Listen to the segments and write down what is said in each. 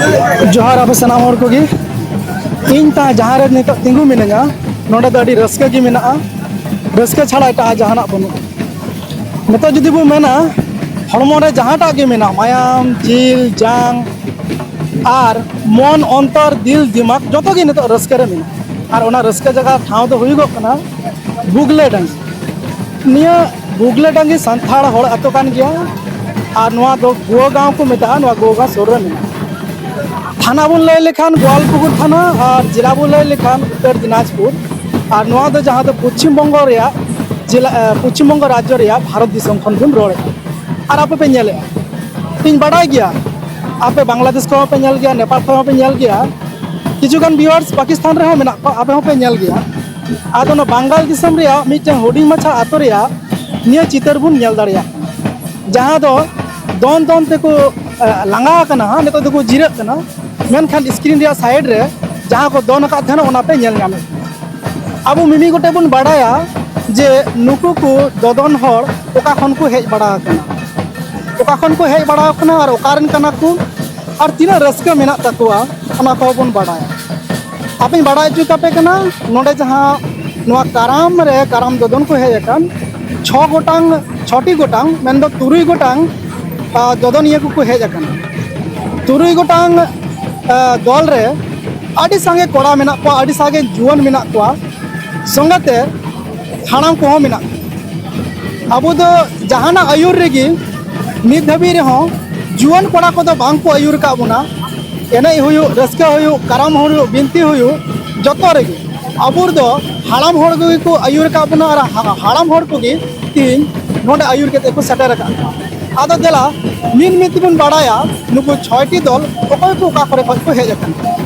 जोहार आप सनाम हर को इन जहाँ रे नित तिंगू मिनाया नोडे दो अड़ी रस्का गी मेना रस्का छाड़ा एटा जहाना बनू नित जुदी बो मेना हड़मो रे जहाँटा गे मेना मायाम जिल जांग आर मन अंतर दिल दिमाग जो गे नित रस्का रे मेना आर ओना रस्का जगह ठाव दो हुईगो कना बुगले डांगी निया बुगले डांगी संथाड़ हड़ अतो कान गया और नवा दो गोवा गाँव को मेता नवा गोवा गाँव सुर रे मेना थाना बन लय लेखान गोवालपुकुर थाना और जिला बन लय लेखान उत्तर दिनाजपुर और नवा दो जहाँ दो पश्चिम बंग रेया जिला पश्चिम बंग राज्य रेया भारत दिसम खन बन रोड़े और आपे पे नेले इन बड़ाई गया आपे बांग्लादेश को पे नेल गया नेपाल को पे नेल गया किछुगान व्यूअर्स पाकिस्तान रे हो मेना आपे हो पे नेल गया आदो न बंगाल दिसम रेया मिटन होडिंग माछा आतो रेया निया चितर बुन नेल दाड़िया जहाँ दो दोन दोन ते को लांगा कना नितो दो को जिरक कना मेनखान स्क्रीन रिया साइड रे जहाँ को दोन का थे ना पे नेल नामे अब मिमी गोटे बन बाड़ाया जे नुकु को ददन हर ओका खन को हेज बड़ा कना ओका खन को हेज बड़ा कना और ओकारन कना को और तीना रस्का मेना तकवा ओना को बन बाड़ाया आप बाड़ा चु कापे कना नोडे जहाँ नवा काराम रे काराम ददन को हेज अकन 6 गोटांग 6टी गोटांग मेन दो 3 गोटांग ददन ये को हेज अकन 3 गोटांग दल रे आदि संगे कोड़ा मेना को आदि संगे जुवन मेना को संगते हाणाम को मेना अब दो जहाना आयुर रेगी नित धाबी रे हो जुवन कोड़ा को दो बांग को आयुर का बुना एने हुयु रस्का हुयु कराम हुयु बिनती हुयु जतो रेगी अबुर दो हाड़ाम हड़ को आयुर का बुना और हाड़ाम हड़ को तीन नोडे आयुर के को सेटर का आदो देला मिन मिति बन बाड़ाया नुकु 6टी दल ओकय को का करे को हेज अकन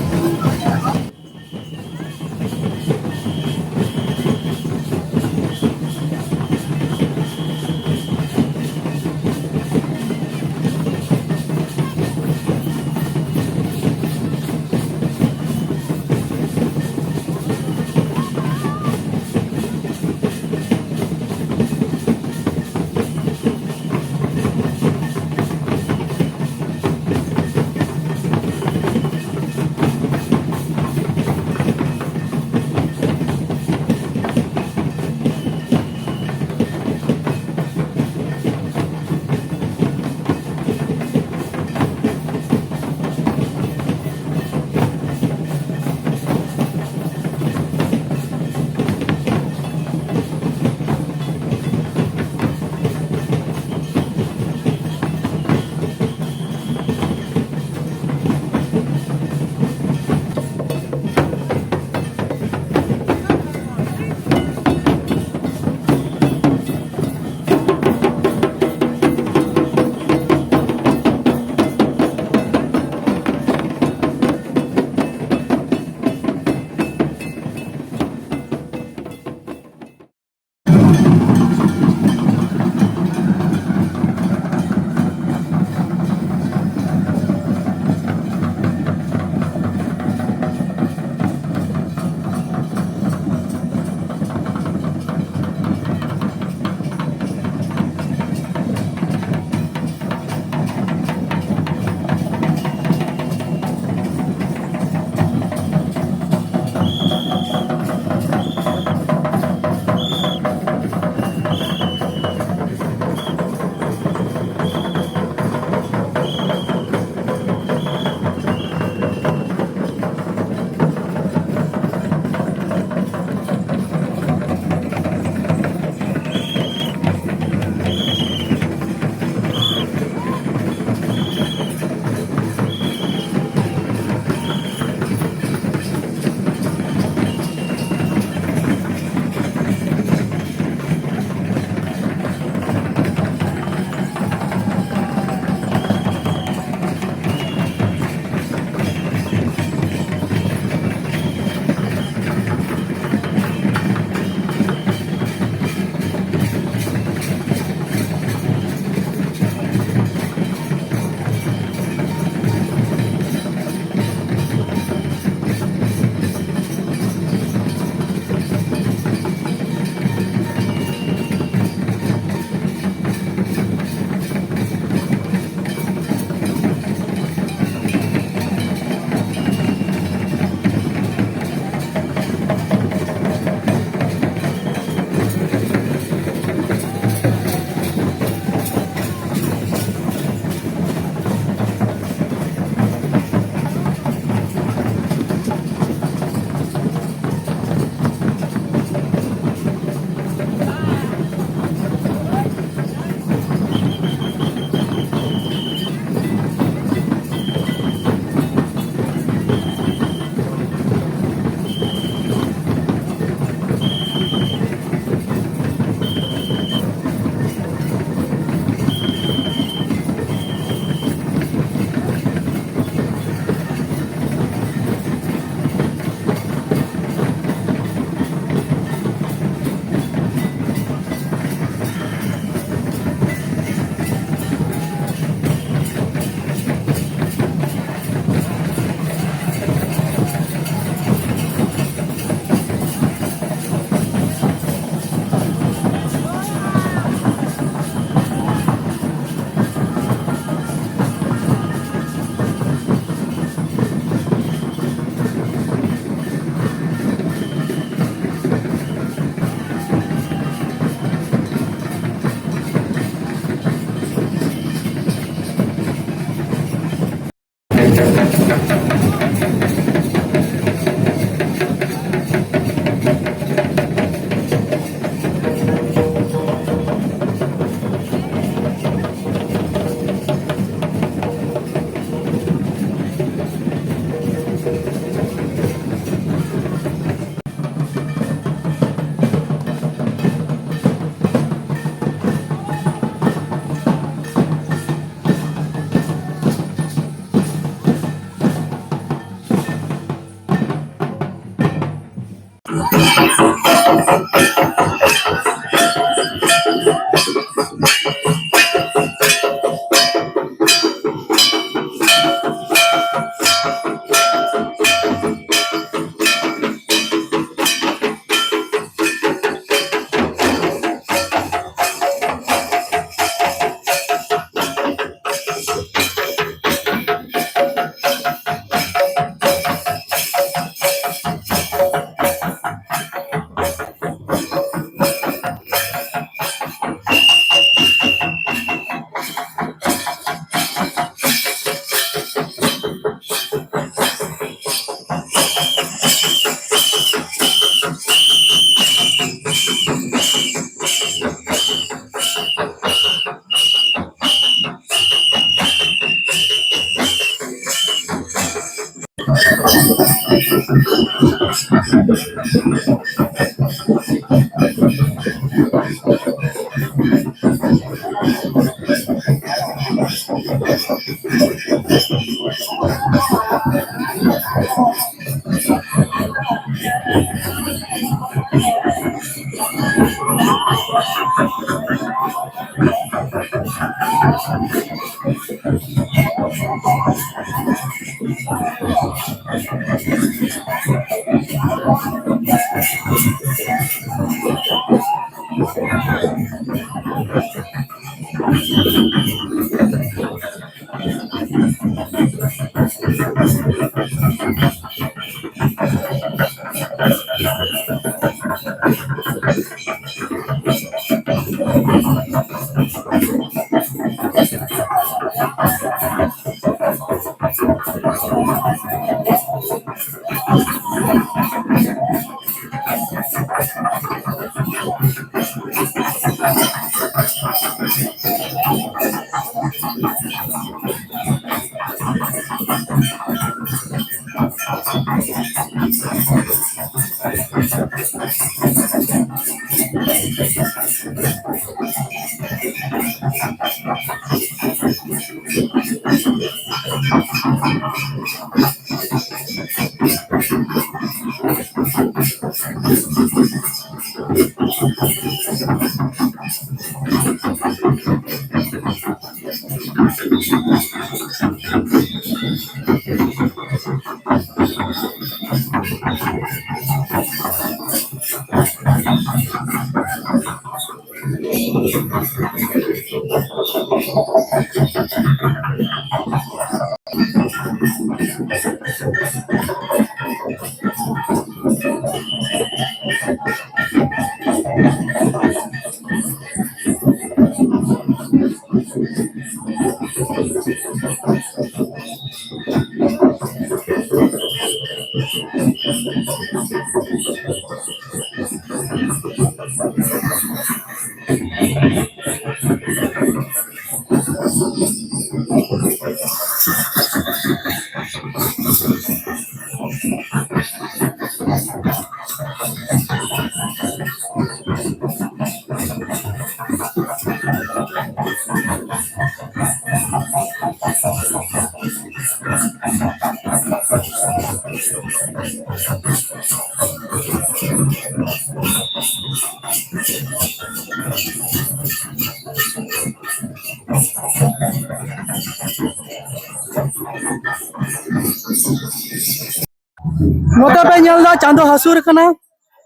नोते पे नेलदा चांदो हसुर कना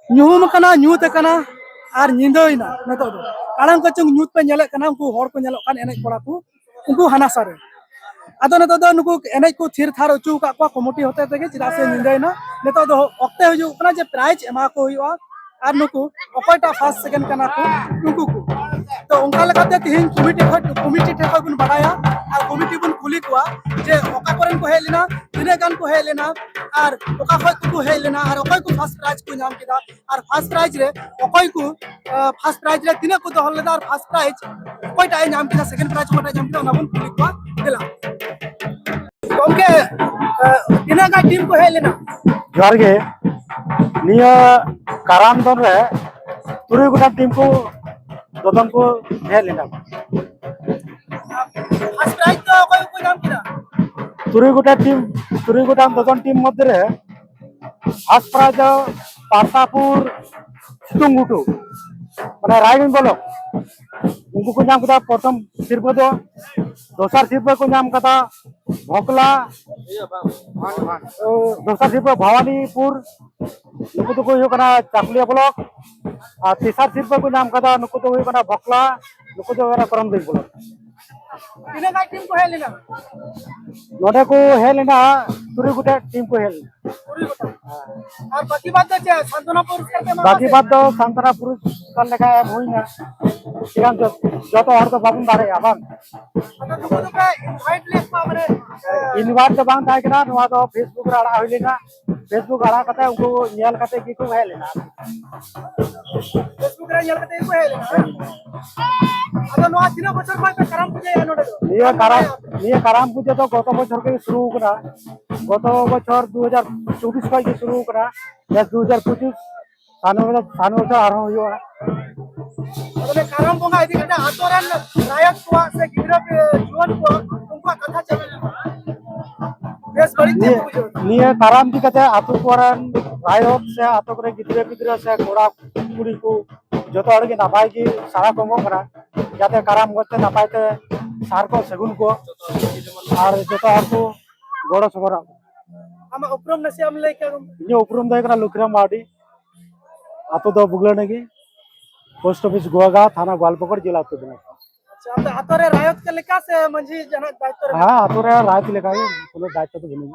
ᱧᱩᱦᱩᱢ ᱠᱟᱱᱟ ᱧᱩᱛ ᱠᱟᱱᱟ ᱟᱨ ᱧᱤᱫᱟᱹᱭᱱᱟ ᱱᱤᱛᱚᱜ ᱫᱚ ᱠᱟᱲᱟᱝ ᱠᱚᱪᱚᱝ ᱧᱩᱛ ᱯᱮ ᱧᱮᱞᱮᱫ ᱠᱟᱱᱟ ᱩᱱᱠᱩ ᱦᱚᱲ ᱠᱚ ᱧᱮᱞᱚᱜ ᱠᱟᱱ ᱮᱱᱮᱡ ᱠᱚᱲᱟ ᱠᱚ ᱩᱱᱠᱩ ᱦᱟᱱᱟᱥᱟ ᱨᱮ ᱟᱫᱚ ᱱᱤᱛᱚᱜ ᱫᱚ ᱱᱩᱠᱩ ᱮᱱᱮᱡ ᱠᱚ ᱛᱷᱤᱨ ᱛᱷᱟᱨ ᱚᱪᱚ ᱟᱠᱟᱫ ᱠᱚᱣᱟ ᱠᱚᱢᱤᱴᱤ ᱦᱚᱛᱮ ᱛᱮᱜᱮ ᱪᱮᱫᱟᱜ ᱥᱮ ᱧᱤᱫᱟᱹᱭᱱᱟ ᱱᱤᱛᱚᱜ ᱫᱚ ᱚᱠᱛᱮ ᱦᱤᱡᱩᱜ ᱠᱟᱱᱟ ᱡᱮ ᱯᱨᱟइज ᱮᱢᱟ ᱠᱚ ᱦᱩᱭᱩᱜᱼᱟ ᱟᱨ ᱱᱩᱠᱩ ᱚᱠᱚᱭᱴᱟᱜ ᱯᱷᱟᱥᱴ ᱥᱮᱠᱮন্ড ᱠᱟᱱᱟ ᱠᱚ ᱱᱩᱠᱩ ᱠᱚ तो उनका लगाते तिहिन कमिटी ठेका बन बढ़ाया और कमिटी बन कुली कुआ जे ओका कोरन को हेलेना तिने गान को हेलेना और ओका खय को हेलेना और ओकय को फर्स्ट प्राइज को नाम किदा और फर्स्ट प्राइज रे ओकय को फर्स्ट प्राइज रे तिने को दहल लेदा और फर्स्ट प्राइज ओकयटा नाम किदा सेकंड प्राइज ओकयटा नाम किदा ओना बन कुली कुआ देला ओके तिने का टीम को हेलेना जोहार गे निया काराम दन रे तुरुई गोटा टीम को ददन को हेल लेना फर्स्ट प्राइज तो ओकय को नाम किदा तुरुई गोटा ददन टीम मध्य रे फर्स्ट प्राइज पारतापुर सितुंगुटू माने रायगंज ब्लॉक उनको को नाम कदा प्रथम सिरपा दो दोसर सिरपा को नाम कदा भोकला दोसर सिरपा भवानीपुर नुको तो कोई कना चाकुलिया ब्लॉक और तीसर सिरपा को नाम कदा नुको तो हुई कना भोकला नुको तो कना करमदेव ब्लॉक तिने का टीम को हेलेना नोडे को हेलेना तुरी गुटा टीम को हेल और बाकी बात तो सांत्वना पुरस्कार के बाकी बात तो सांत्वना पुरस्कार लेका होइना सिगान जतो हर तो बाबुन दारे आबान अगर नुको तो का इनवाइट लिस्ट माने इनवाइट तो बांग थाय कना नवा तो फेसबुक रे आड़ा होइलेना फेसबुक आड़ा कते उनको नेल कते की को हेलेना फेसबुक रे नेल कते को हेलेना अगर नवा तीन बছর मा करम पूजा या नोडे निया करम पूजा तो गत बছর के शुरू करा गत बছর 2024 का शुरू करा 2025 सानू बच्चा आरो हुआ तबे कारम बोंगा इदि कटा आतोरन रायत को से गिरा जुवन को उनका कथा चले बेस बड़ी ते बुझो निये काराम दी कते आतु कोरन रायत से आतो करे गिद्रे गिद्रे से कोड़ा कुड़ी को जतो हड़ के नापाय की सारा कमो करा जाते काराम गोते नापाय ते सार को सेगुन को और जतो हड़ को गोड़ो सबरा हम उपरम नसे हम ले के इने उपरम दे करा लुकराम बाडी आतो दो बुगले नेगी पोस्ट ऑफिस गोगा थाना ग्वालपकड़ जिला उत्तर दिनाजपुर अच्छा तो आतोरे रायत के लेका से मंजी जनक दायित्व हाँ आतो रे रात लेका है दायित्व तो बनेगी